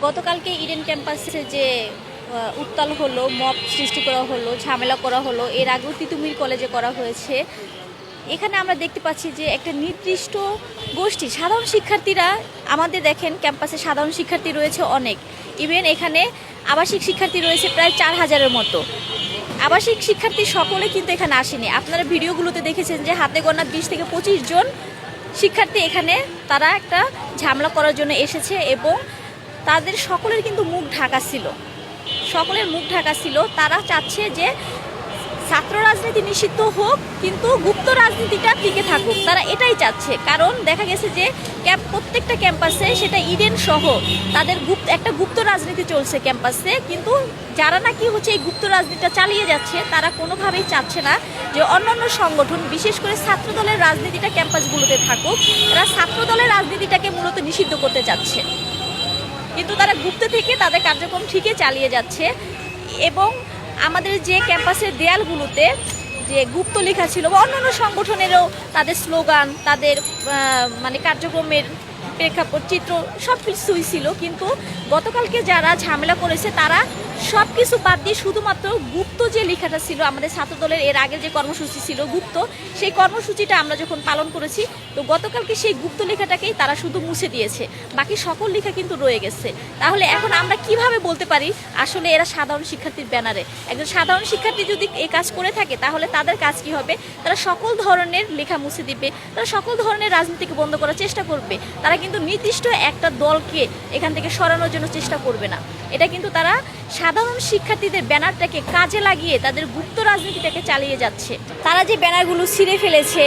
গতকালকে ইডেন ক্যাম্পাসে যে উত্তাল হলো, মব সৃষ্টি করা হলো, ঝামেলা করা হলো, এর আগেও তিতুমির কলেজে করা হয়েছে। এখানে আমরা দেখতে পাচ্ছি যে একটা নির্দিষ্ট গোষ্ঠী সাধারণ শিক্ষার্থীরা, আমাদের দেখেন ক্যাম্পাসে সাধারণ শিক্ষার্থী রয়েছে অনেক, ইভেন এখানে আবাসিক শিক্ষার্থী রয়েছে প্রায় 4000-এর মতো। আবাসিক শিক্ষার্থী সকলে কিন্তু এখানে আসেনি। আপনারা ভিডিওগুলোতে দেখেছেন যে হাতে গোনা 20 থেকে 25 জন শিক্ষার্থী এখানে তারা একটা ঝামেলা করার জন্য এসেছে এবং তাদের সকলের কিন্তু মুখ ঢাকা ছিল, সকলের মুখ ঢাকা ছিল। তারা চাচ্ছে যে ছাত্র রাজনীতি নিষিদ্ধ হোক, কিন্তু গুপ্ত রাজনীতিটা টিকে থাকুক, তারা এটাই চাচ্ছে। কারণ দেখা গেছে যে প্রত্যেকটা ক্যাম্পাসে, সেটা ইডেন সহ, তাদের একটা গুপ্ত রাজনীতি চলছে ক্যাম্পাসে। কিন্তু যারা নাকি হচ্ছে এই গুপ্ত রাজনীতিটা চালিয়ে যাচ্ছে, তারা কোনোভাবেই চাচ্ছে না যে অন্যান্য সংগঠন, বিশেষ করে ছাত্রদলের রাজনীতিটা ক্যাম্পাসগুলোতে থাকুক। তারা ছাত্রদলের রাজনীতিটাকে মূলত নিষিদ্ধ করতে চাচ্ছে, কিন্তু তারা গুপ্ত থেকে তাদের কার্যক্রম ঠিকই চালিয়ে যাচ্ছে। এবং আমাদের যে ক্যাম্পাসের দেয়ালগুলোতে যে গুপ্ত লেখা ছিল, বা অন্যান্য সংগঠনেরও তাদের স্লোগান, তাদের মানে কার্যক্রমের প্রেক্ষাপট, চিত্র সব কিছুই ছিল। কিন্তু গতকালকে যারা ঝামেলা করেছে তারা সব কিছু বাদ দিয়ে শুধুমাত্র গুপ্ত যে লেখাটা ছিল, আমাদের ছাত্রদলের এর আগে যে কর্মসূচি ছিল গুপ্ত, সেই কর্মসূচিটা আমরা যখন পালন করেছি, তো গতকালকে সেই গুপ্ত লেখাটাকেই তারা শুধু মুছে দিয়েছে, বাকি সকল লেখা কিন্তু রয়ে গেছে। তাহলে এখন আমরা কিভাবে বলতে পারি আসলে এরা সাধারণ শিক্ষার্থীর ব্যানারে? একজন সাধারণ শিক্ষার্থী যদি এই কাজ করে থাকে, তাহলে তাদের কাজ কি হবে? তারা সকল ধরনের লেখা মুছে দিবে, তারা সকল ধরনের রাজনীতিকে বন্ধ করার চেষ্টা করবে। তারা কিন্তু নির্দিষ্ট একটা দলকে এখান থেকে সরানোর জন্য চেষ্টা করবে না। এটা কিন্তু তারা সাধারণ শিক্ষার্থীদের ব্যানারটাকে কাজে লাগিয়ে তাদের গুপ্ত রাজনীতিটাকে চালিয়ে যাচ্ছে। তারা যে ব্যানারগুলো ছিঁড়ে ফেলেছে,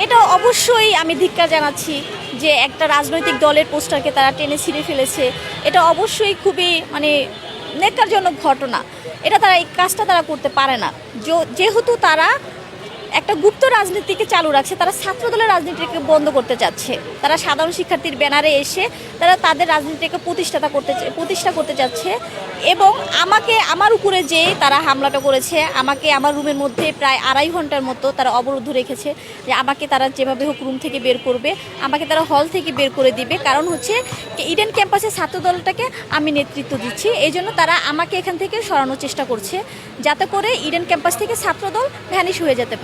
এটা অবশ্যই আমি ধিক্কার জানাচ্ছি যে একটা রাজনৈতিক দলের পোস্টারকে তারা টেনে ছিঁড়ে ফেলেছে। এটা অবশ্যই খুবই মানে ন্যাক্কারজনক ঘটনা। এটা তারা, এই কাজটা তারা করতে পারে না, যেহেতু তারা একটা গুপ্ত রাজনীতিকে চালু রাখছে। তারা ছাত্রদলের রাজনীতিকে বন্ধ করতে চাচ্ছে। তারা সাধারণ শিক্ষার্থীর ব্যানারে এসে তারা তাদের রাজনীতিকে প্রতিষ্ঠা করতে চাচ্ছে। এবং আমার উপরে যে তারা হামলাটা করেছে, আমাকে আমার রুমের মধ্যে প্রায় 2.5 ঘন্টার মতো তারা অবরুদ্ধ রেখেছে, যে আমাকে তারা যেভাবে হোক রুম থেকে বের করবে, আমাকে তারা হল থেকে বের করে দিবে। কারণ হচ্ছে ইডেন ক্যাম্পাসে ছাত্রদলটাকে আমি নেতৃত্ব দিচ্ছি, এই জন্য তারা আমাকে এখান থেকে সরানোর চেষ্টা করছে, যাতে করে ইডেন ক্যাম্পাস থেকে ছাত্রদল ভ্যানিশ হয়ে যেতে পারে।